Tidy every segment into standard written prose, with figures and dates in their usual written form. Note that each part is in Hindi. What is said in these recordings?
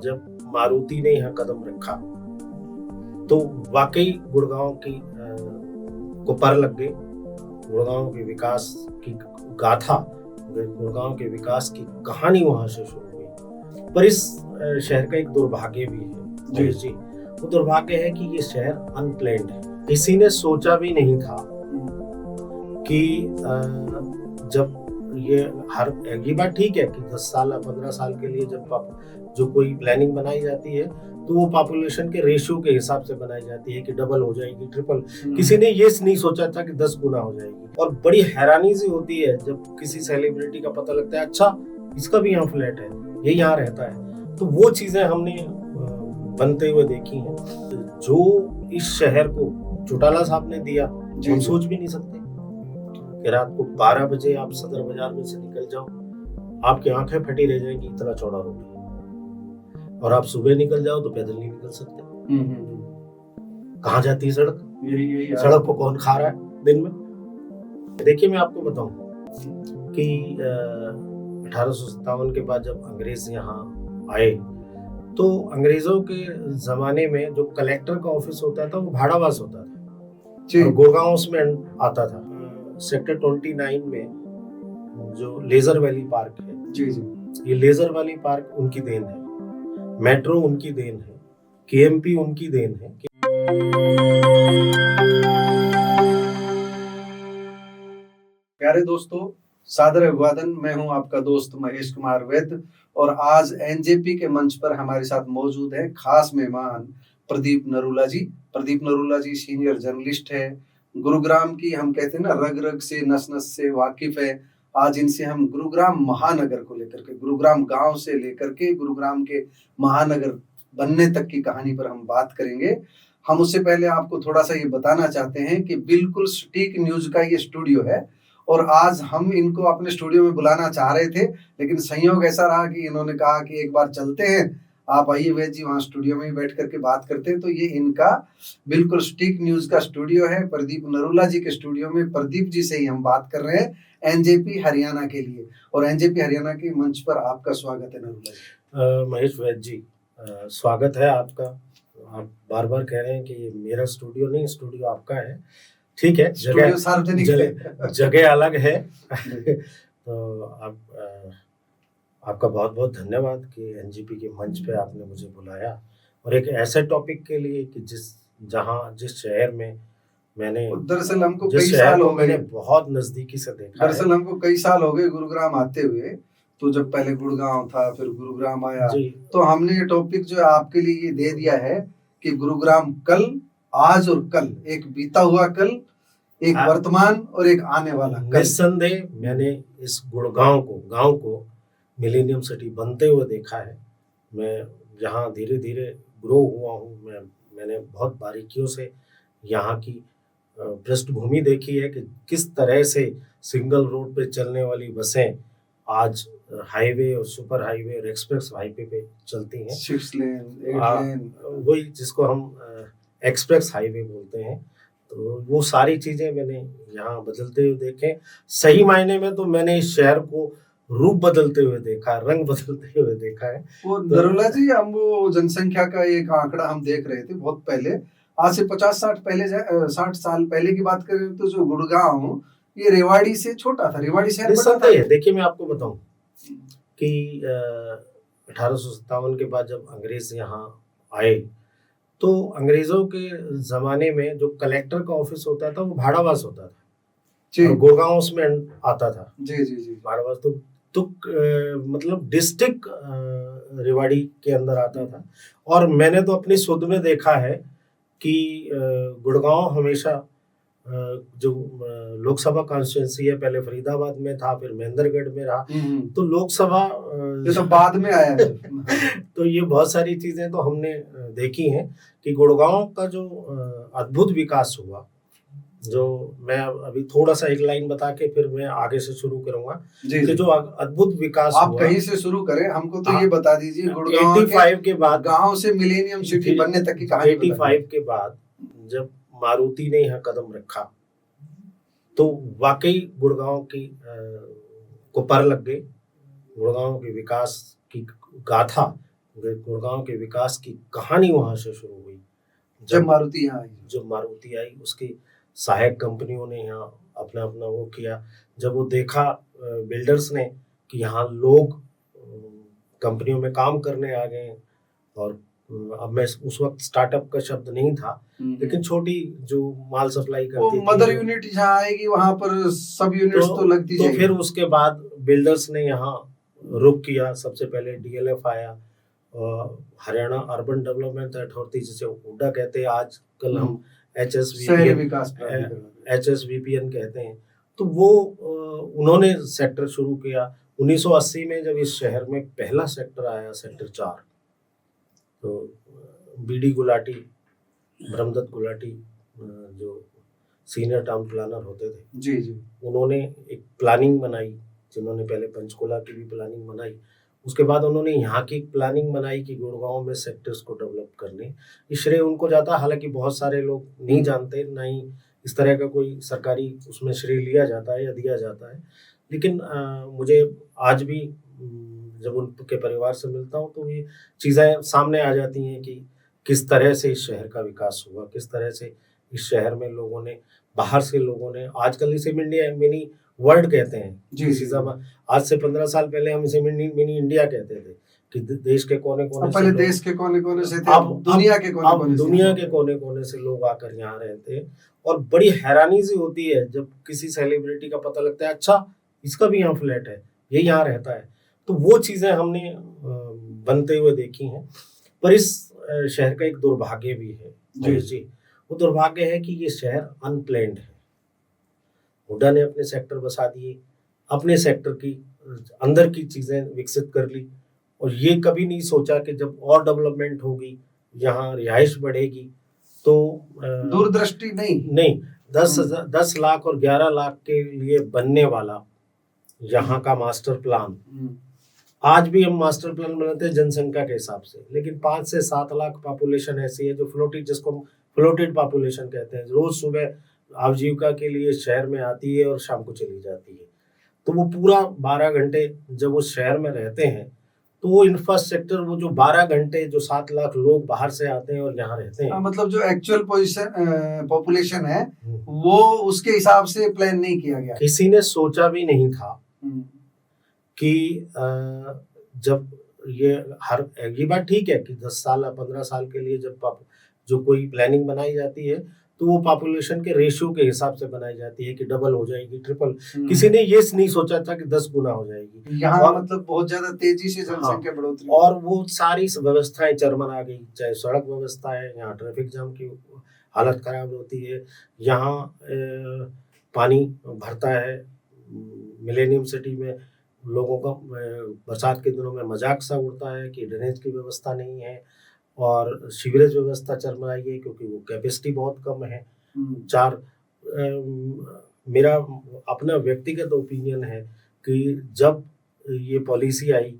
जब मारुति ने यहाँ कदम रखा तो वाकई गुड़गांव की को पर लग गई। गुड़गांव के विकास की गाथा, गुड़गांव के विकास की कहानी वहां से शुरू हुई। पर इस शहर का एक दुर्भाग्य भी है जी। वो दुर्भाग्य है कि ये शहर अनप्लैन्ड है। किसी ने सोचा भी नहीं था कि जब ये बात ठीक है कि 10 साल या 15 साल के लिए जब जो कोई प्लानिंग बनाई जाती है तो वो पॉपुलेशन के रेशियो के हिसाब से बनाई जाती है कि डबल हो जाएगी, ट्रिपल। किसी ने ये नहीं सोचा था कि 10 गुना हो जाएगी। और बड़ी हैरानी सी होती है जब किसी सेलिब्रिटी का पता लगता है, अच्छा इसका भी यहाँ फ्लैट है, ये यहाँ रहता है। तो वो चीजें हमने बनते हुए देखी हैं। जो इस शहर को चौटाला साहब ने दिया, हम सोच भी नहीं सकते कि रात को 12 बजे आप सदर बाजार में से निकल जाओ, आपकी आंखें फटी रह जाएंगी, इतना चौड़ा रोड है। और आप सुबह निकल जाओ तो पैदल नहीं निकल सकते। कहाँ जाती है सड़क? सड़क को कौन खा रहा है दिन में? देखिए, मैं आपको बताऊं कि 1857 के बाद जब अंग्रेज यहाँ आए तो अंग्रेजों के जमाने में जो कलेक्टर का ऑफिस होता था वो भाड़ावास होता था और गुड़गांव उसमें आता था। सेक्टर 29 में जो लेजर वैली पार्क है, ये लेजर वैली पार्क उनकी देन है, मेट्रो उनकी देन है, केएमपी उनकी देन है। प्यारे दोस्तों, सादर अभिवादन। मैं हूं आपका दोस्त महेश कुमार वैद्य और आज एनजेपी के मंच पर हमारे साथ मौजूद है खास मेहमान प्रदीप नरूला जी। प्रदीप नरूला जी सीनियर जर्नलिस्ट है, गुरुग्राम की हम कहते हैं ना रग रग से नस नस से वाकिफ है। आज इनसे हम गुरुग्राम महानगर को लेकर के, गुरुग्राम गांव से लेकर के गुरुग्राम के महानगर बनने तक की कहानी पर हम बात करेंगे। हम उससे पहले आपको थोड़ा सा ये बताना चाहते हैं कि बिल्कुल सटीक न्यूज का ये स्टूडियो है और आज हम इनको अपने स्टूडियो में बुलाना चाह रहे थे, लेकिन संयोग ऐसा रहा कि इन्होंने कहा कि एक बार चलते हैं, आप आइए वैद्य जी, वहाँ स्टूडियो में ही बैठ करके बात करते हैं। तो ये इनका बिल्कुल सटीक न्यूज का स्टूडियो है, प्रदीप नरूला जी के स्टूडियो में। प्रदीप जी से ही हम बात कर रहे हैं एनजेपी हरियाणा के लिए, और एनजेपी हरियाणा के मंच पर आपका स्वागत है नरूला जी। महेश वैद्य जी, स्वागत है आपका। आप बार बार कह रहे हैं कि ये मेरा स्टूडियो नहीं, स्टूडियो आपका है। ठीक है, जगह सार्वजनिक जगह अलग है। तो आपका बहुत बहुत धन्यवाद कि एनजीपी के मंच पे आपने मुझे बुलाया और एक ऐसे टॉपिक के लिए कि जिस शहर में मैंने दरअसल हमको कई साल हो गए, बहुत नजदीकी से देखा। दरअसल हमको कई साल हो गए गुरुग्राम आते हुए। तो जब पहले गुड़गांव था फिर गुरुग्राम आया, तो हमने ये टॉपिक जो आपके लिए ये दे दिया है कि गुरुग्राम कल, आज और कल, एक बीता हुआ कल, एक वर्तमान और एक आने वाला कल। निस्संदेह मैंने इस गांव को मिलेनियम सिटी बनते हुए देखा है। मैं जहाँ धीरे धीरे ग्रो हुआ हूँ, मैंने बहुत बारीकियों से यहाँ की पृष्ठभूमि देखी है कि किस तरह से सिंगल रोड पे चलने वाली बसें आज हाईवे और सुपर हाईवे और एक्सप्रेस हाईवे पे चलती हैं। 6 लेन 8 लेन, वही जिसको हम एक्सप्रेस हाईवे बोलते हैं। तो वो सारी चीजें मैंने यहाँ बदलते हुए देखे। सही मायने में तो मैंने इस शहर को रूप बदलते हुए देखा, रंग बदलते हुए देखा है। वो नरूला जी, हम वो जनसंख्या का एक आंकड़ा हम देख रहे थे बहुत पहले, आज से 50-60 साल पहले की बात करें तो जो गुड़गांव ये रेवाड़ी से छोटा था, रेवाड़ी शहर बड़ा था। देखिए, मैं आपको बताऊं कि 1857 के बाद जब अंग्रेज यहाँ आए तो अंग्रेजों के जमाने में जो कलेक्टर का ऑफिस होता था वो भाड़ावास होता था और गुड़गांव उसमें आता था। जी भाड़ावास तो मतलब डिस्ट्रिक्ट रेवाड़ी के अंदर आता था। और मैंने तो अपनी सुध में देखा है कि गुड़गांव हमेशा जो लोकसभा कॉन्स्टिट्यूंसी है, पहले फरीदाबाद में था, फिर महेंद्रगढ़ में रहा, तो लोकसभा ये तो बाद में आया। तो ये बहुत सारी चीजें तो हमने देखी हैं कि गुड़गांव का जो अद्भुत विकास हुआ, जो मैं अभी थोड़ा सा एक लाइन बता के फिर मैं आगे से शुरू करूंगा कि जो अद्भुत विकास आप कहीं से शुरू करें, हमको तो ये बता दीजिए गुड़गांव 85 के बाद, गांव से मिलेनियम सिटी बनने तक की कहानी। 85 के बाद जब मारुति ने यहाँ कदम रखा तो वाकई गुड़गांव की को पर लग गई। गुड़गांव के विकास की गाथा, गुड़गांव के विकास की कहानी वहाँ से शुरू हुई। जब मारुति यहाँ आई। जब मारुति आई, उसकी सहायक कंपनियों ने यहाँ अपना अपना वो किया। जब वो देखा बिल्डर्स ने कि यहाँ लोग कंपनियों में काम करने आ गए हैं, और अब मैं उस वक्त स्टार्टअप का शब्द नहीं था, लेकिन छोटी जो माल सप्लाई करती थी, मदर यूनिट जहाँ आएगी वहां पर सब यूनिट्स तो लगती तो जाएगी। फिर उसके बाद बिल्डर्स ने यहाँ रुक किया। सबसे पहले डीएलएफ आया, हरियाणा अर्बन डेवलपमेंट अथॉरिटी, जिसे हुडा कहते हैं, आजकल हम HSVPN कहते हैं। तो वो उन्होंने सेक्टर शुरू किया 1980 में, जब इस शहर में पहला सेक्टर आया, सेक्टर 4। तो बीडी गुलाटी, ब्रह्मदत्त गुलाटी जो सीनियर टाउन प्लानर होते थे, जी जी, उन्होंने एक प्लानिंग बनाई, जिन्होंने पहले पंचकुला की भी प्लानिंग बनाई। उसके बाद उन्होंने यहाँ की प्लानिंग बनाई कि गुड़गांव में सेक्टर्स को डेवलप करने। ये श्रेय उनको जाता, हालांकि बहुत सारे लोग नहीं जानते, ना ही इस तरह का कोई सरकारी उसमें श्रेय लिया जाता है या दिया जाता है। लेकिन मुझे आज भी जब उनके परिवार से मिलता हूँ तो ये चीज़ें सामने आ जाती हैं कि किस तरह से इस शहर का विकास हुआ, किस तरह से इस शहर में लोगों ने, बाहर से लोगों ने, आजकल इसे मिनी वर्ल्ड कहते हैं जी। आज से 15 साल पहले हम इसे मिनी इंडिया कहते थे कि देश के कोने कोने से, पहले देश के कोने कोने से थे, अब दुनिया के कोने कोने से लोग आकर यहाँ रहते हैं। और बड़ी हैरानी सी होती है जब किसी सेलिब्रिटी का पता लगता है, अच्छा इसका भी यहाँ फ्लैट है, ये यहाँ रहता है। तो वो चीजें हमने बनते हुए देखी हैं। पर इस शहर का एक दुर्भाग्य भी है जी। वो दुर्भाग्य है कि ये शहर अनप्लैन्ड है। हुड्डा ने अपने सेक्टर बसा दिए, अपने सेक्टर की अंदर की चीजें विकसित कर ली, और ये कभी नहीं सोचा कि जब और डेवलपमेंट होगी, यहाँ रिहाइश बढ़ेगी, तो दूरदृष्टि नहीं 10 लाख और 11 लाख के लिए बनने वाला यहाँ का मास्टर प्लान, आज भी हम मास्टर प्लान बनाते हैं जनसंख्या के हिसाब से, लेकिन 5 से 7 लाख पॉपुलेशन ऐसी है जो जिसको फ्लोटेड पॉपुलेशन कहते हैं, रोज सुबह आजीविका के लिए शहर में आती है और शाम को चली जाती है। तो वो पूरा 12 घंटे जब वो शहर में रहते हैं, तो वो इंफ्रास्ट्रक्चर, वो जो 12 घंटे जो 7 लाख लोग बाहर से आते हैं और यहाँ रहते हैं, मतलब जो एक्चुअल पॉपुलेशन है वो उसके हिसाब से प्लान नहीं किया गया। किसी ने सोचा भी नहीं था कि जब ये बात ठीक है कि 10 साल या 15 साल के लिए जब जो कोई प्लानिंग बनाई जाती है तो वो पॉपुलेशन के रेशियो के हिसाब से बनाई जाती है कि डबल हो जाएगी, ट्रिपल। किसी ने ये नहीं सोचा था कि 10 गुना हो जाएगी। यहाँ मतलब बहुत ज्यादा तेजी से जनसंख्या बढ़ोतरी, और वो सारी व्यवस्थाएं चरमरा गई, चाहे सड़क व्यवस्था है, यहाँ ट्रैफिक जाम की हालत खराब होती है, यहाँ पानी भरता है, मिलेनियम सिटी में लोगों का बरसात के दिनों में मजाक सा उड़ता है कि ड्रेनेज की व्यवस्था नहीं है, और सीवरेज व्यवस्था चरमराई है क्योंकि वो कैपेसिटी बहुत कम है। मेरा अपना व्यक्तिगत ओपिनियन है कि जब ये पॉलिसी आई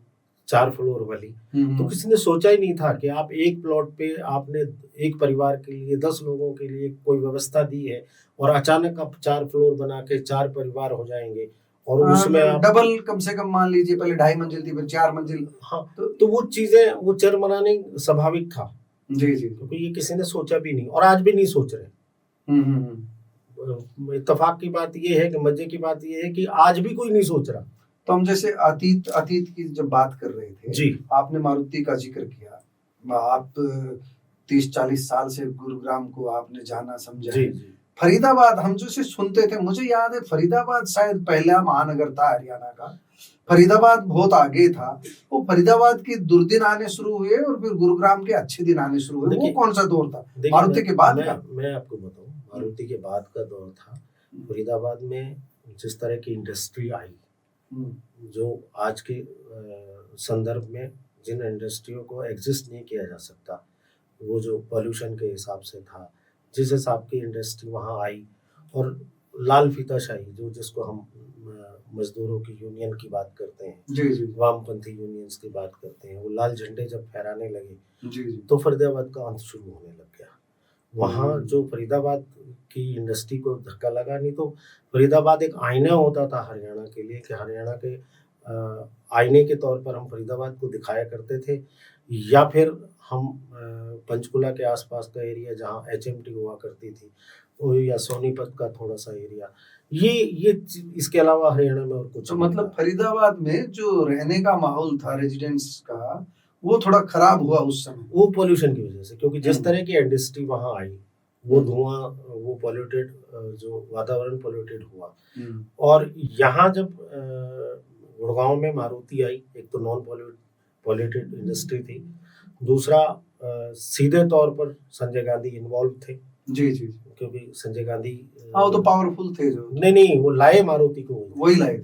4 फ्लोर वाली, तो किसी ने सोचा ही नहीं था कि आप एक प्लॉट पे आपने एक परिवार के लिए 10 लोगों के लिए कोई व्यवस्था दी है, और अचानक आप 4 फ्लोर बना के 4 परिवार हो जाएंगे, और उसमें आप डबल कम से कम मान लीजिए, पहले 2.5 मंजिल थी, फिर 4 मंजिल। हाँ, तो वो चीजें, वो चरमराने स्वाभाविक था जी जी, क्योंकि ये किसी ने सोचा भी नहीं, और आज भी नहीं सोच रहे। इत्तेफाक की बात ये है कि मजे की बात ये है कि आज भी कोई नहीं सोच रहा। तो हम जैसे अतीत की जब बात कर रहे थे जी, आपने मारुति का जिक्र किया, आप 30-40 साल से गुरुग्राम को आपने जाना समझा। जी, फरीदाबाद हम जैसे सुनते थे, मुझे याद है फरीदाबाद शायद पहला महानगर था हरियाणा का, फरीदाबाद बहुत आगे था। वो फरीदाबाद के दुर्दिन आने शुरू हुए और फिर गुरुग्राम के अच्छे दिन आने शुरू हुए। वो कौन सा दौर था? मारुति के बाद का? मैं आपको बताऊं, मारुति के बाद का दौर था। फरीदाबाद में जिस तरह की इंडस्ट्री आई, जो आज के संदर्भ में जिन इंडस्ट्रियों को एग्जिस्ट नहीं किया जा सकता, वो जो पॉल्यूशन के हिसाब से था, जिस हिसाब की इंडस्ट्री वहाँ आई, और लाल फीताशाही जो जिसको हम मजदूरों की यूनियन की बात करते हैं, जी जी, वामपंथी यूनियंस की बात करते हैं, वो लाल झंडे जब फहराने लगे जी जी, तो फरीदाबाद का अंत शुरू होने लग गया। वहाँ जो फरीदाबाद की इंडस्ट्री को धक्का लगा, नहीं तो फरीदाबाद एक आईना होता था हरियाणा के लिए, कि हरियाणा के आईने के तौर पर हम फरीदाबाद को दिखाया करते थे या फिर हम पंचकुला के आसपास का एरिया जहाँ HMT हुआ करती थी, वो या सोनीपत का थोड़ा सा एरिया, ये इसके अलावा हरियाणा में और कुछ तो नहीं मतलब था। फरीदाबाद में जो रहने का माहौल था रेजिडेंट्स का, वो थोड़ा खराब हुआ उस समय। वो पोल्यूशन की वजह से, क्योंकि जिस हम्म। तरह की इंडस्ट्री वहाँ आई, वो धुआं, वो पॉल्यूटेड, जो वातावरण पॉल्यूटेड हुआ। और यहाँ जब गुड़गांव में मारुति आई, एक तो नॉन पॉल्यूटेड इंडस्ट्री थी, दूसरा सीधे तौर पर संजय गांधी इन्वॉल्व थे, जी जी, क्योंकि संजय गांधी हाँ वो तो पावरफुल थे जो। नहीं, वो लाए मारुति को, वही लाए थे,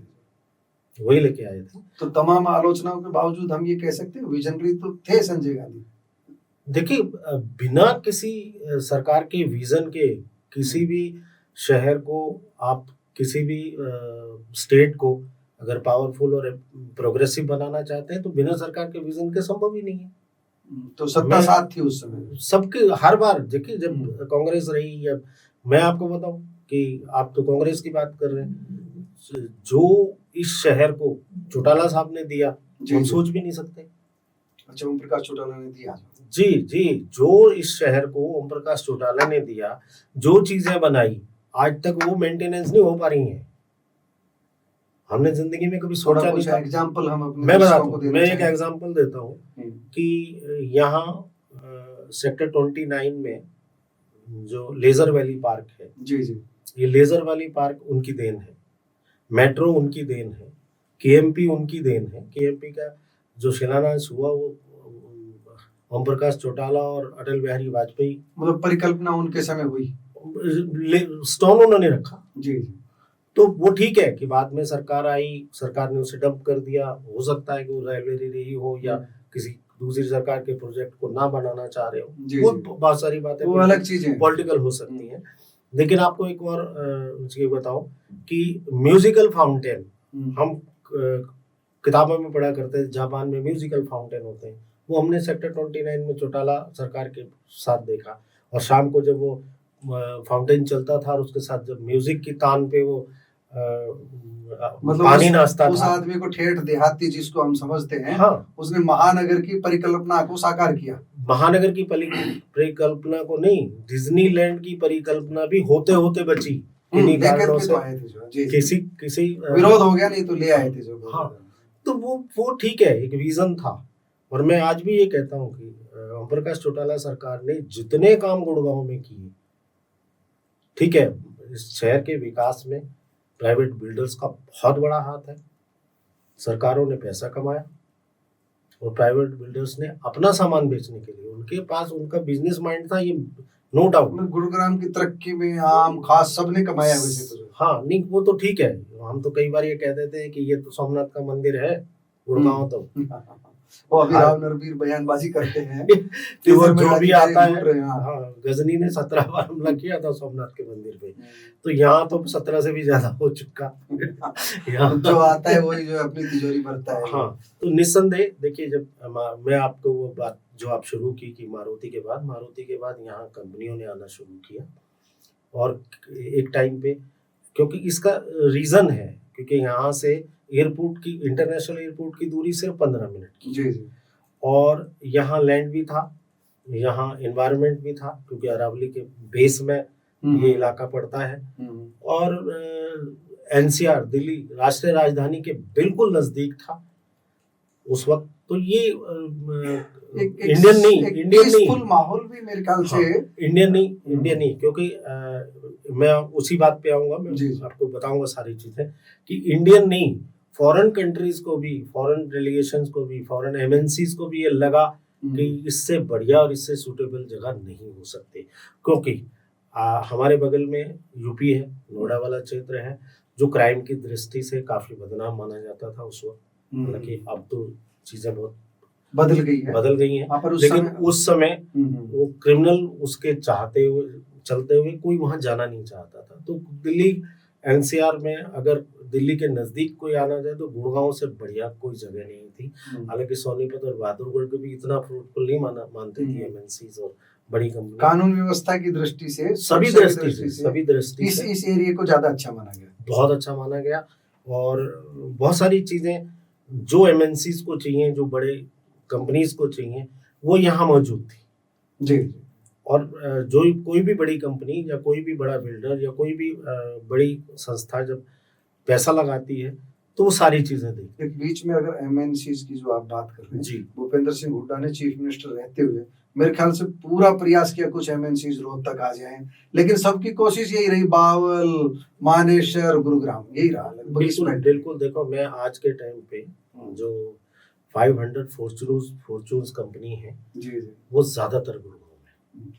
वही लेके आए थे। तो तमाम आलोचनाओं के बावजूद हम ये कह सकते हैं विजनरी तो थे संजय गांधी। देखिए, बिना किसी सरकार के विजन के किसी भी शहर को, आप किसी भी स्टेट को अगर पावरफुल और प्रोग्रेसिव बनाना चाहते हैं, तो बिना सरकार के विजन के संभव ही नहीं है। तो सत्ता साथ थी उस समय सबके, हर बार देखिए, जब कांग्रेस रही, या मैं आपको बताऊं कि आप तो कांग्रेस की बात कर रहे हैं, जो इस शहर को चौटाला साहब ने दिया, हम सोच भी नहीं सकते। अच्छा, ओम प्रकाश चौटाला ने दिया। जी जी, जो इस शहर को ओम प्रकाश चौटाला ने दिया, जो चीजें बनाई, आज तक वो मेंटेनेंस नहीं हो पा रही हैं। हमने जिंदगी में कभी सोचा नहीं था। एग्जांपल हम अपने मैं बताता हूँ, मैं एक एग्जांपल देता हूँ कि यहाँ सेक्टर 29 में जो लेजर वैली पार्क है, जी जी, ये लेजर वैली पार्क उनकी देन है, मेट्रो उनकी देन है, KMP उनकी देन है। KMP का जो शिलान्यास हुआ, वो ओम प्रकाश चौटाला और अटल बिहारी वाजपेयी, मतलब परिकल्पना उनके समय हुई, स्टोन उन्होंने रखा। जी, तो वो ठीक है कि बाद में सरकार आई, सरकार ने उसे डंप कर दिया। हो सकता है कि वो राइवलरी रही हो, या किसी दूसरी सरकार के प्रोजेक्ट को ना बनाना चाह रहे हो, वो बहुत सारी बातें, वो अलग चीजें पॉलिटिकल हो सकती हैं। लेकिन आपको एक और ये बताऊं कि म्यूजिकल फाउंटेन, हम किताबों में पढ़ा करते थे, जापान में म्यूजिकल फाउंटेन होते हैं, वो हमने सेक्टर 29 में चौटाला सरकार के साथ देखा। और शाम को जब वो फाउंटेन चलता था, और उसके साथ जब म्यूजिक की तान पे वो मतलब पानी नाचता था, उस आदमी को ठेठ देहाती जिसको हम समझते हैं, हाँ, उसने महानगर की परिकल्पना को साकार किया। महानगर की परिकल्पना को नहीं, डिज्नीलैंड की परिकल्पना भी होते होते बची इन्हीं कारणों से। किसी विरोध हो गया, नहीं तो ले आए थे जो। हाँ, तो वो ठीक है, एक विजन था। और मैं आज भी ये कहता हूँ कि ओम प्रकाश चौटाला सरकार ने जितने काम गुड़गांव में किए, ठीक है, इस शहर के विकास में प्राइवेट बिल्डर्स का बहुत बड़ा हाथ है। सरकारों ने पैसा कमाया, और प्राइवेट बिल्डर्स ने अपना सामान बेचने के लिए, उनके पास उनका बिजनेस माइंड था, ये नो डाउट। गुरुग्राम की तरक्की में आम खास सबने कमाया वैसे तो। हाँ, नहीं, वो तो ठीक है। हम तो कई बार ये कह देते हैं कि ये तो सोमनाथ का मंदिर है गुड़गांव, तो वो अभी राव नरवीर बयानबाजी करते हैं कि वो जो भी आता है। हाँ, गजनी ने 17 बार हमला किया था सोमनाथ के मंदिर पे, तो यहाँ तो 17 से भी ज्यादा हो चुका। यहाँ जो आता है वही जो अपनी तिजोरी भरता है। हाँ, तो निस्संदेह देखिए, जब मैं आपको वो बात जो आप शुरू की मारुति के बाद यहाँ कंपनियों ने आना शुरू किया, और एक टाइम पे, क्योंकि इसका रीजन है, क्योंकि यहाँ से एयरपोर्ट की, इंटरनेशनल एयरपोर्ट की दूरी सिर्फ 15 मिनट की, जी, और यहाँ लैंड भी था, यहाँ एनवायरनमेंट भी था, क्योंकि अरावली के बेस में ये इलाका पड़ता है, और NCR दिल्ली राष्ट्रीय राजधानी के बिल्कुल नजदीक था उस वक्त। तो ये इंडियन माहौल भी मेरे ख्याल से इंडियन नहीं, क्योंकि मैं उसी बात पे आऊंगा, मैं आपको बताऊंगा सारी चीजें कि इंडियन नहीं, फॉरेन कंट्रीज को भी, फॉरेन डेलीगेशंस को भी, फॉरेन MNCs को भी ये लगा कि इससे बढ़िया और इससे सूटेबल जगह नहीं हो सकती, क्योंकि हमारे बगल में यूपी है, नोएडा वाला क्षेत्र है, जो क्राइम की दृष्टि से काफी बदनाम माना जाता था उस वक्त। हालांकि अब तो चीजें बहुत बदल गई हैं, लेकिन उस समय वो क्रिमिनल उसके चलते हुए कोई वहां जाना नहीं चाहता था। तो दिल्ली NCR में अगर दिल्ली के नजदीक कोई आना जाए, तो गुड़गांव से बढ़िया कोई जगह नहीं थी। हालांकि सोनीपत और बहादुरगढ़ को भी इतना फ्रूटफुल नहीं मानते थे MNCs और बड़ी कंपनी। कानून व्यवस्था की दृष्टि से, सभी दृष्टि से इस एरिया को ज्यादा अच्छा माना गया, बहुत अच्छा माना गया। और बहुत सारी चीजें जो MNCs को चाहिए, जो बड़े कंपनीज को चाहिए वो यहाँ मौजूद थी। जी और जो कोई भी बड़ी कंपनी या कोई भी बड़ा बिल्डर या कोई भी बड़ी संस्था जब पैसा लगाती है तो वो सारी चीजें देखती एक बीच में अगर एमएनसीज की जो आप बात कर रहे हैं, जी भूपेंद्र सिंह हुड्डा ने चीफ मिनिस्टर रहते हुए मेरे ख्याल से पूरा प्रयास किया कुछ एमएनसीज रोहतक आ जाएं, लेकिन सबकी कोशिश यही रही बावल, मानेसर, गुरुग्राम, यही रहा लगभग इस बिल्कुल में। बिल्कुल। देखो मैं आज के टाइम पे जो 500 फॉर्च्यून्स कंपनी है जी जी वो ज्यादातर गुड़गांव में।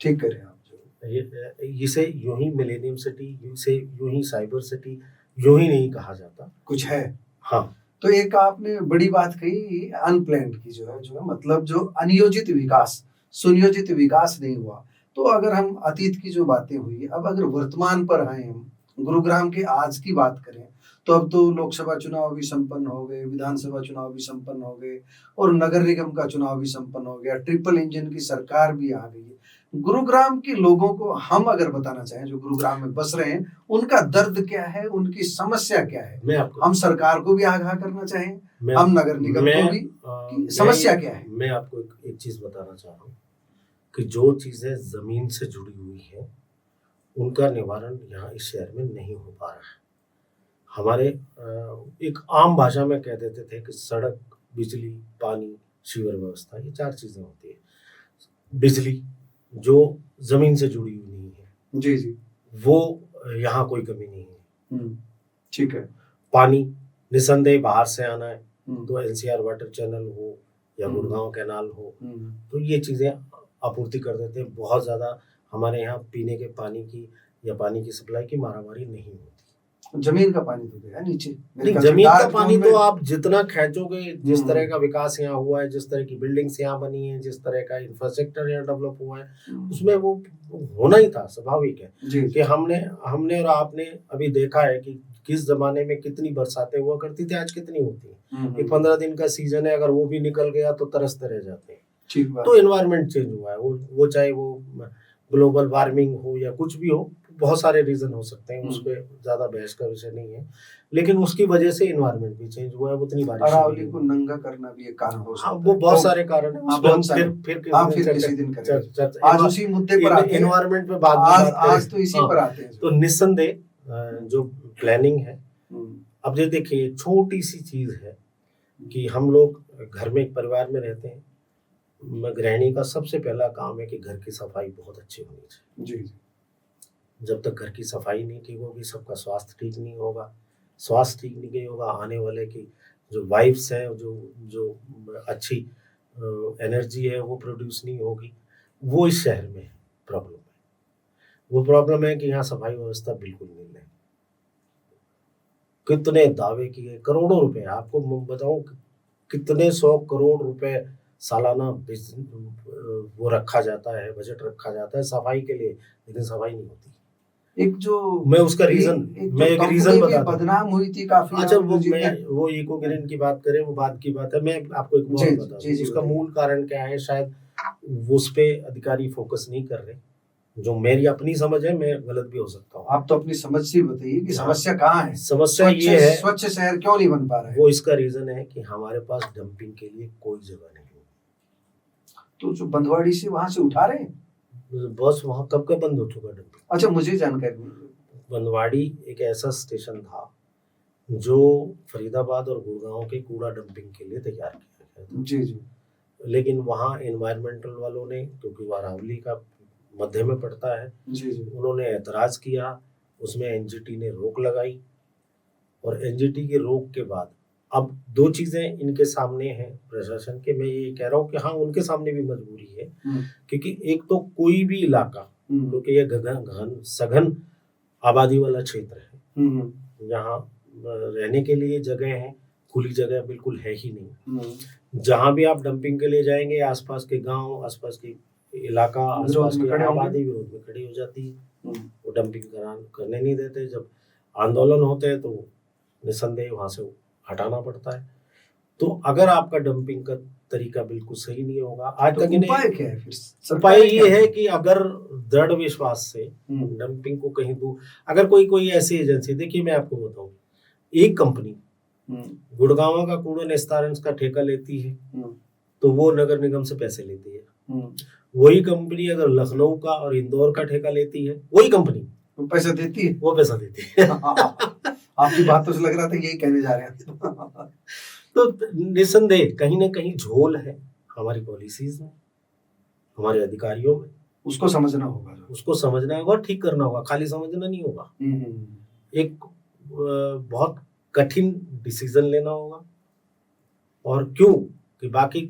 ठीक करें आप जो इसे यूं ही मिलेनियम सिटी, इसे यूं ही साइबर सिटी यूं ही नहीं कहा जाता, कुछ है। हाँ। तो एक आपने बड़ी बात कही अनप्लान्ड की जो है मतलब जो अनियोजित विकास, सुनियोजित विकास नहीं हुआ। तो अगर हम अतीत की जो बातें हुई, अब अगर वर्तमान पर आए हम गुरुग्राम के आज की बात करें तो अब तो लोकसभा चुनाव भी संपन्न हो गए, विधानसभा चुनाव भी संपन्न हो गए और नगर निगम का चुनाव भी संपन्न हो गया, ट्रिपल इंजन की सरकार भी आ गई है। गुरुग्राम के लोगों को हम अगर बताना चाहें जो गुरुग्राम में बस रहे हैं, उनका दर्द क्या है, उनकी समस्या क्या है, मैं आपको हम सरकार को भी आगाह करना चाहें, हम नगर निगम को भी कि समस्या क्या है। मैं आपको एक चीज बताना चाह रहा हूँ कि जो चीजें जमीन से जुड़ी हुई हैं उनका निवारण यहाँ इस शहर में नहीं हो पा रहा है। हमारे एक आम भाषा में कह देते थे कि सड़क, बिजली, पानी, सीवर व्यवस्था, ये 4 चीजें होती है। बिजली जो जमीन से जुड़ी हुई नहीं है, जी जी, वो यहाँ कोई कमी नहीं है। ठीक है। पानी निसंदेह बाहर से आना है तो एनसीआर वाटर चैनल हो या गुड़गांव कैनाल हो, तो ये चीजें आपूर्ति कर देते हैं। बहुत ज्यादा हमारे यहाँ पीने के पानी की या पानी की सप्लाई की मारामारी नहीं होती। जमीन का पानी तो गया नीचे, जमीन का पानी तो आप जितना खींचोगे, जिस तरह का विकास यहाँ हुआ है, जिस तरह की बिल्डिंग्स यहाँ बनी है, जिस तरह का इंफ्रास्ट्रक्चर यहाँ डेवलप हुआ है, उसमें वो होना ही था, स्वाभाविक है कि हमने और आपने अभी देखा है कि किस जमाने में कितनी बरसातें हुआ करती थी, आज कितनी होती है। ये 15 दिन का सीजन है, अगर वो भी निकल गया तो तरसते रह जाते हैं। तो एनवायरमेंट चेंज हुआ है, वो चाहे वो ग्लोबल वार्मिंग हो या कुछ भी हो, बहुत सारे रीजन हो सकते हैं, उस पर ज्यादा बहस का विषय नहीं है, लेकिन उसकी वजह से एनवायरमेंट भी चेंज हुआ है। उतनी बारिश, अरावली को नंगा करना भी एक कारण हो सकता है। वो बहुत सारे कारण हैं, उस पर फिर किसी दिन करेंगे। आज उसी मुद्दे पर आते हैं, एनवायरमेंट पे बात आज तो इसी पर आते हैं। तो निस्संदेह जो प्लानिंग है, अब ये देखिए छोटी सी चीज है कि हम लोग घर में एक परिवार में रहते हैं, गृहिणी का सबसे पहला काम है कि घर की सफाई बहुत अच्छी होनी चाहिए। जी, जब तक घर की सफाई नहीं ठीक होगी, सबका स्वास्थ्य ठीक नहीं होगा। स्वास्थ्य ठीक नहीं होगा, आने वाले की जो वाइफ्स हैं, जो अच्छी एनर्जी है वो प्रोड्यूस नहीं होगी। वो इस शहर में प्रॉब्लम है। वो प्रॉब्लम है कि यहाँ सफाई व्यवस्था बिल्कुल नहीं है। कितने दावे किए, करोड़ों रुपए, आपको बताऊं कितने 100 करोड़ रुपए सालाना वो रखा जाता है, बजट रखा जाता है सफाई के लिए, लेकिन सफाई नहीं होती। एक जो मैं उसका रीजन बता बदनाम हुई थी काफी। अच्छा, वो इको ग्रीन की बात करें, वो बात की बात है। मैं आपको एक बात बता दूं, उसका मूल कारण क्या है, शायद उस पे अधिकारी फोकस नहीं कर रहे। जो मेरी अपनी समझ है, मैं गलत भी हो सकता हूँ। आप तो अपनी समझ से बताइए कि समस्या कहाँ है। समस्या ये है, स्वच्छ शहर क्यों नहीं बन पा रहा है। वो इसका रीजन है कि हमारे पास डंपिंग के लिए कोई जगह नहीं है। तो जो बंदवाड़ी से वहां से उठा रहे हैं, बस वहां कब का बंद हो चुका डंपिंग। अच्छा, मुझे जानकारी नहीं। बंदवाड़ी एक ऐसा स्टेशन था जो फरीदाबाद और गुड़गांव के कूड़ा डंपिंग के लिए तैयार किया गया था। जी जी, लेकिन वहाँ एनवायरमेंटल वालों ने, क्योंकि वो अरावली का मध्य में पड़ता है, जी जी, उन्होंने ऐतराज किया, उसमें एनजीटी ने रोक लगाई, और एनजीटी की रोक के बाद अब 2 चीजें इनके सामने हैं प्रशासन के। मैं ये कह रहा हूँ कि हाँ, उनके सामने भी मजबूरी है, क्योंकि एक तो कोई भी इलाका, क्योंकि ये घन सघन आबादी वाला क्षेत्र है, यहाँ रहने के लिए जगह है, खुली जगह बिल्कुल है ही नहीं। जहाँ भी आप डंपिंग के लिए जाएंगे, आसपास के गांव, आसपास की इलाका, आसपास की आबादी विरोध में खड़ी हो जाती है। वो डंपिंग करने नहीं देते। जब आंदोलन होते हैं तो निसंदेह वहां से हटाना पड़ता है। तो अगर आपका डंपिंग का तरीका बिल्कुल सही नहीं होगा, आज तक उपाय क्या है फिर? उपाय ये है कि अगर दृढ़ विश्वास से डंपिंग को कहीं दूर, अगर कोई ऐसी एजेंसी, देखिए मैं आपको बताऊं, एक कंपनी गुड़गांव का कूड़ा निस्तारण का ठेका लेती है, तो वो नगर निगम से पैसे लेती है। हम्म, वही कंपनी अगर लखनऊ का और इंदौर का ठेका लेती है, वही कंपनी वो पैसा देती है। वो पैसा देती है। आपकी बातों से लग रहा था यही कहने जा रहे हैं। तो निस्संदेह कहीं ना कहीं झोल है हमारी पॉलिसीज में, हमारे अधिकारियों में। उसको समझना होगा। उसको समझना होगा, ठीक करना होगा, खाली समझना नहीं होगा। एक बहुत कठिन डिसीजन लेना होगा। और क्यों कि बाकी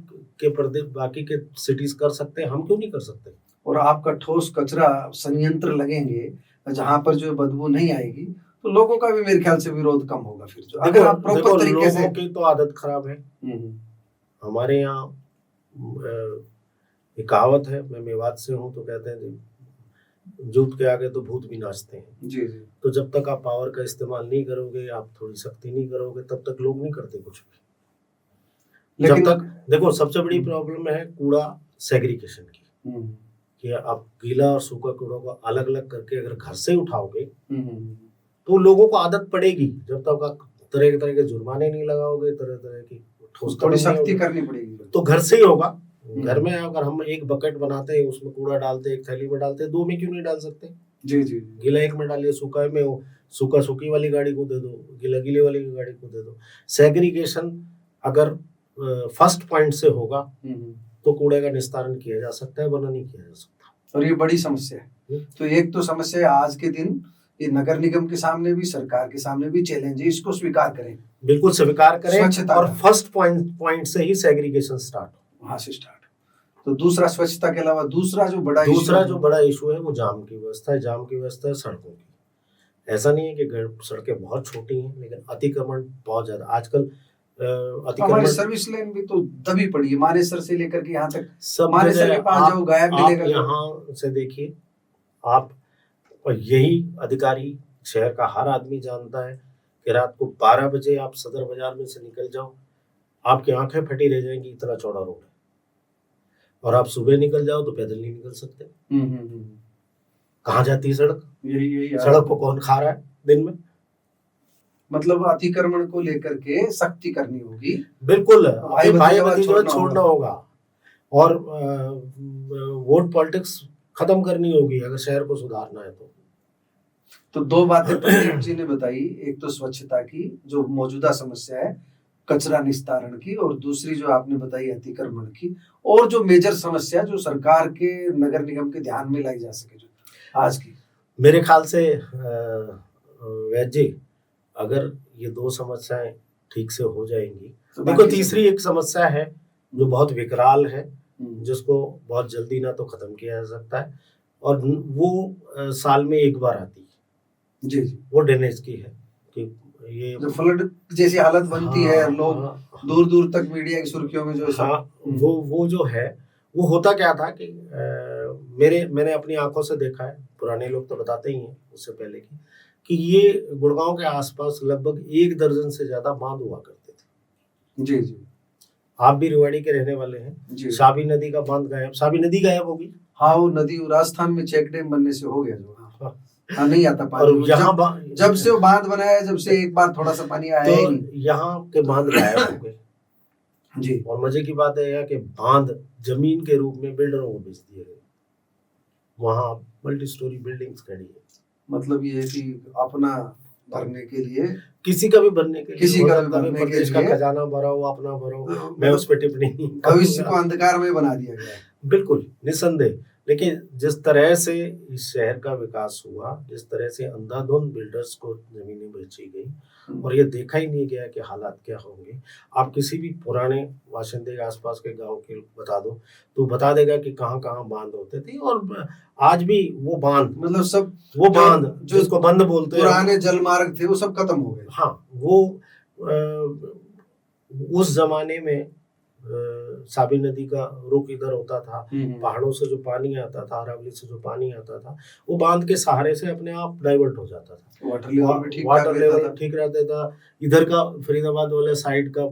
के प्रदेश, बाकी के सिटीज कर सकते हैं, हम क्यों नहीं कर सकते? और आपका ठोस कचरा संयंत्र लगेंगे जहां पर जो बदबू नहीं आएगी, तो लोगों का भी मेरे ख्याल से विरोध कम होगा। फिर जो अगर आप प्रॉपर तरीके से, लोगों की तो आदत खराब है। हमारे यहाँ एक कहावत है, मैं मेवात से हूँ, तो कहते हैं जूत के आगे तो भूत भी नाचते हैं। जी जी। तो जब तक आप पावर का इस्तेमाल नहीं करोगे, आप थोड़ी सख्ती नहीं करोगे, तब तक लोग नहीं करते कुछ भी। जब तक देखो, सबसे बड़ी प्रॉब्लम है कूड़ा सेग्रीगेशन की, कि आप गीला और सूखा कूड़ा को अलग अलग करके अगर घर से उठाओगे तो लोगों को आदत पड़ेगी। जब तक आप तरह के जुर्माने नहीं लगाओगे, तरह तरह की ठोस थोड़ी सख्ती करनी पड़ेगी, तो घर से ही होगा। घर में अगर हम एक बकेट बनाते हैं, उसमें कूड़ा डालते हैं, एक थैली में डालते हैं, दो में क्यों नहीं डाल सकते? जी जी। गीला एक में डालिए, सूखा में हो, सूखा सूखी वाली गाड़ी को दे दो, गीला गीले वाली गाड़ी को दे दो। सेग्रीगेशन अगर फर्स्ट पॉइंट से होगा तो कूड़े का निस्तारण किया जा सकता है, वरना नहीं किया जा सकता। और ये बड़ी समस्या है। तो एक तो समस्या है आज के दिन, ये नगर निगम के सामने भी, सरकार के सामने भी चैलेंज है, इसको स्वीकार करें। बिल्कुल स्वीकार करें, स्वच्छता और फर्स्ट पॉइंट से ही सेग्रीगेशन स्टार्ट हो, वहां से स्टार्ट। तो दूसरा, स्वच्छता के अलावा दूसरा जो बड़ा इशू है वो जाम की व्यवस्था है। जाम की व्यवस्था है सड़कों की। ऐसा नहीं है कि सड़कें बहुत छोटी हैं, लेकिन अतिक्रमण बहुत ज्यादा आजकल। हमारी सर्विस लेन भी तो दबी पड़ी है, मानेसर से लेकर के यहाँ तक। सब मानेसर के पास जाओ, गायब मिलेगा। यहाँ से देखिए आप, और यही अधिकारी, शहर का हर आदमी जानता है कि रात को 12 बजे आप सदर बाजार में से निकल जाओ, आपकी आंखें फटी रह जाएंगी, इतना चौड़ा रोड है। और आप सुबह निकल जाओ तो पैदल नहीं निकल सकते। कहाँ जाती है सड़क? यही सड़क को कौन खा रहा है दिन में? मतलब अतिक्रमण को लेकर के सख्ती करनी होगी। बिल्कुल, भाई भतीजावाद छोड़ना होगा, और वोट पॉलिटिक्स खत्म करनी होगी अगर शहर को सुधारना है तो दो बातें प्रदीप जी ने बताई, एक तो स्वच्छता की जो मौजूदा समस्या है, कचरा निस्तारण की, और दूसरी जो आपने बताई अतिक्रमण की, और जो मेजर समस्या जो सरकार के, नगर निगम के ध्यान में लाई जा सके जो आज की। मेरे ख्याल से वैद्य जी, अगर ये दो समस्याएं ठीक से हो जाएंगी तो देखो, तीसरी एक समस्या है जो बहुत विकराल है, जिसको बहुत जल्दी ना तो खत्म किया जा सकता है, और वो साल में एक बार आती है। जी जी। वो ड्रेनेज की है कि ये जो फ्लड जैसी हालत बनती है, लोग दूर दूर तक मीडिया की सुर्खियों में जो वो जो है, वो होता क्या था कि मैंने अपनी आंखों से देखा है, पुराने लोग तो बताते ही हैं उससे पहले कि ये गुड़गांव के आसपास लगभग 1 दर्जन से ज्यादा बांध हुआ करते थे। जी जी। आप भी रेवाड़ी के रहने वाले हैं। साबी नदी का बांध गायब, साबी नदी गायब होगी। हाँ, वो नदी राजस्थान में चेक डैम बनने से हो गया जो। हाँ, नहीं आता पानी। और यहाँ जब से वो बांध बनाया, जब से एक बार थोड़ा सा पानी आया तो यहाँ के बांध गायब हो गए। जी। और मजे की बात है कि बांध जमीन के रूप में बिल्डरों को बेच दिए गए। वहाँ मल्टी स्टोरी बिल्डिंग्स खड़ी है। मतलब ये है कि अपना भरने के लिए, किसी का भी भरने के लिए, किसी का भी भरने के लिए, का खजाना भरा हो, अपना भरा हो, मैं उस पर टिप्पणी नहीं, भविष्य को अंधकार में बना दिया गया है। बिल्कुल निस्संदेह। लेकिन जिस तरह से इस शहर का विकास हुआ, जिस तरह से अंधाधुंध बिल्डर्स को जमीनें बेची गई और ये देखा ही नहीं गया कि हालात क्या होंगे। आप किसी भी पुराने वाशिंदे के आसपास के गांव के बता दो तो बता देगा कि कहाँ कहाँ बांध होते थे, और आज भी वो बांध, मतलब सब वो बांध जिसको बंद बोलते हैं, पुराने जल मार्ग थे, वो सब खत्म हो गए। हाँ, वो उस जमाने में साबी नदी का रुख इधर होता था, पहाड़ों से जो पानी आता था, अरावली से जो पानी आता था, वो बांध के सहारे से अपने आप डाइवर्ट हो जाता था। वाटर लेवल ठीक रहता था। इधर का फरीदाबाद वाले साइड का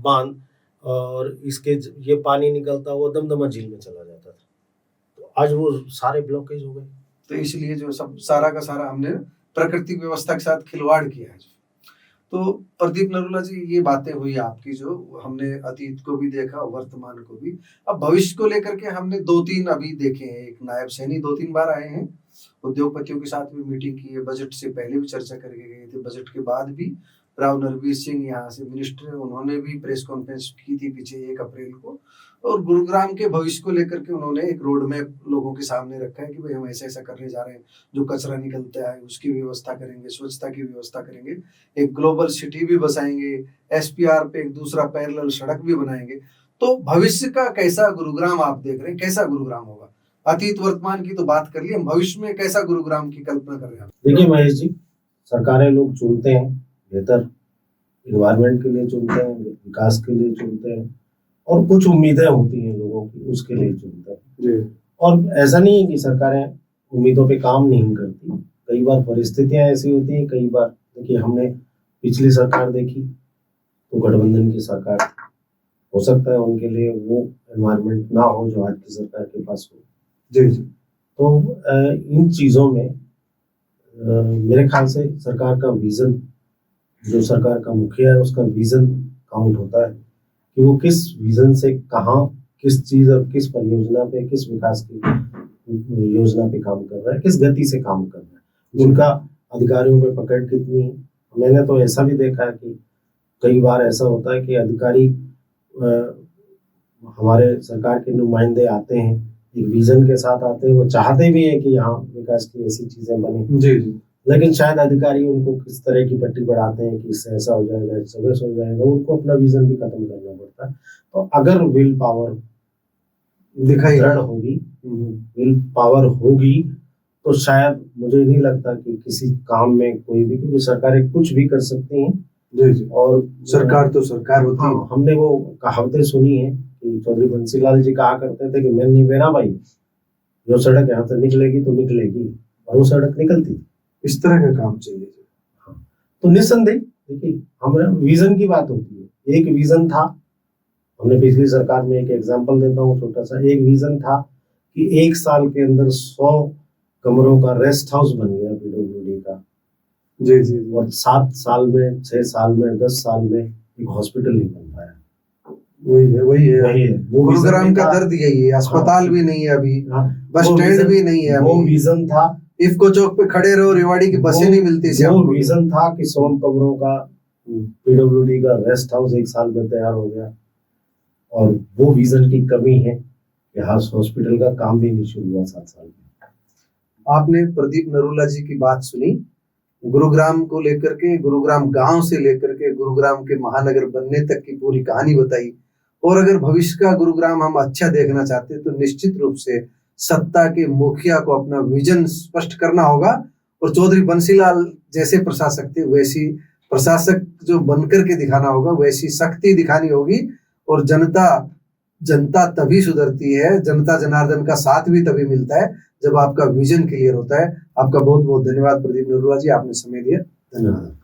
बांध और इसके ये पानी निकलता वो दमदमा झील में चला जाता था। तो आज वो सारे ब्लॉकेज हो गए। तो इसलिए जो सब सारा का सारा हमने प्राकृतिक व्यवस्था के साथ खिलवाड़ किया है। तो प्रदीप नरूला जी, ये बातें हुई आपकी, जो हमने अतीत को भी देखा, वर्तमान को भी। अब भविष्य को लेकर के हमने 2-3 अभी देखे हैं। एक नायब सैनी 2-3 बार आए हैं, उद्योगपतियों के साथ भी मीटिंग की है, बजट से पहले भी चर्चा करके गए थे, बजट के बाद भी राव नरवीर सिंह यहाँ से मिनिस्टर, उन्होंने भी प्रेस कॉन्फ्रेंस की थी पीछे 1 अप्रैल को, और गुरुग्राम के भविष्य को लेकर के उन्होंने एक रोड मैप लोगों के सामने रखा है कि भाई हम ऐसा ऐसा करने जा रहे हैं, जो कचरा निकलता है उसकी व्यवस्था करेंगे, स्वच्छता की व्यवस्था करेंगे, एक ग्लोबल सिटी भी बसाएंगे, एसपीआर पे एक दूसरा पैरेलल सड़क भी बनाएंगे। तो भविष्य का कैसा गुरुग्राम आप देख रहे हैं, कैसा गुरुग्राम होगा? अतीत वर्तमान की तो बात कर ली, हम भविष्य में कैसा गुरुग्राम की कल्पना कर रहे हैं? देखिए महेश जी, सरकारें लोग चुनते हैं, बेहतर इन्वायरमेंट के लिए चुनते हैं, विकास के लिए चुनते हैं, और कुछ उम्मीदें होती हैं लोगों की, उसके लिए चुनते हैं जी। और ऐसा नहीं है कि सरकारें उम्मीदों पे काम नहीं करती, कई बार परिस्थितियां ऐसी होती हैं। कई बार देखिए, हमने पिछली सरकार देखी तो गठबंधन की सरकार, हो सकता है उनके लिए वो एनवायरनमेंट ना हो जो आज की सरकार के पास हो जी जी। तो इन चीज़ों में मेरे ख्याल से सरकार का विजन, जो सरकार का मुखिया है उसका विजन काउंट होता है कि वो किस विजन से कहाँ, किस चीज़ और किस परियोजना पे, किस विकास की योजना पे काम कर रहा है, किस गति से काम कर रहा है, उनका अधिकारियों पे पकड़ कितनी है। मैंने तो ऐसा भी देखा है कि कई बार ऐसा होता है कि अधिकारी हमारे सरकार के नुमाइंदे आते हैं, एक विजन के साथ आते हैं, वो चाहते भी हैं कि यहाँ विकास की ऐसी चीजें बने जी जी, लेकिन शायद अधिकारी उनको किस तरह की पट्टी बढ़ाते हैं कि इससे ऐसा हो जाएगा, इससे वैसा हो जाएगा, उनको अपना विजन भी खत्म करना पड़ता है। तो अगर विल पावर दिखाई दृढ़ होगी, विल पावर होगी, तो शायद मुझे नहीं लगता कि किसी काम में कोई भी, क्योंकि सरकारें कुछ भी कर सकती हैं जी जी, और सरकार तो सरकार होती है। हमने वो कहावतें सुनी है कि चौधरी बंसीलाल जी कहा करते थे कि मैं नहीं मेरा भाई, जो सड़क यहाँ से निकलेगी तो निकलेगी, और वो सड़क निकलती थी। इस तरह का काम चाहिए। हाँ, तो निस्संदेह देखिए, हमें विजन की बात होती है। एक विजन था, हमने पिछली सरकार में एक एग्जांपल देता हूँ छोटा सा, एक विजन था कि 1 साल के अंदर 100 कमरों का रेस्ट हाउस बन गया पीडब्ल्यूडी का जी जी, और 7 साल में, 6 साल में, 10 साल में एक हॉस्पिटल नहीं बन पाया। वही है गुरुग्राम का दर्द यही है। अस्पताल भी नहीं है अभी, बस स्टैंड भी नहीं है। वो विजन था, इफ्को चौक पे खड़े रहो, रेवाड़ी की बसें नहीं मिलती। वो विजन था कि 100 कमरों का पीडब्ल्यूडी का रेस्ट हाउस 1 साल में तैयार हो गया, और वो विजन की कमी है कि हॉस्पिटल का काम भी नहीं शुरू हुआ 7 साल में। आपने प्रदीप नरूला जी की बात सुनी, गुरुग्राम को लेकर के, गुरुग्राम गांव से लेकर के गुरुग्राम के महानगर बनने तक की पूरी कहानी बताई। और अगर भविष्य का गुरुग्राम हम अच्छा देखना चाहते हैं तो निश्चित रूप से सत्ता के मुखिया को अपना विजन स्पष्ट करना होगा, और चौधरी बंसीलाल जैसे प्रशासक थे वैसी प्रशासक जो बनकर के दिखाना होगा, वैसी शक्ति दिखानी होगी। और जनता तभी सुधरती है, जनता जनार्दन का साथ भी तभी मिलता है जब आपका विजन क्लियर होता है। आपका बहुत बहुत धन्यवाद प्रदीप नरूला जी, आपने समय दिया। धन्यवाद।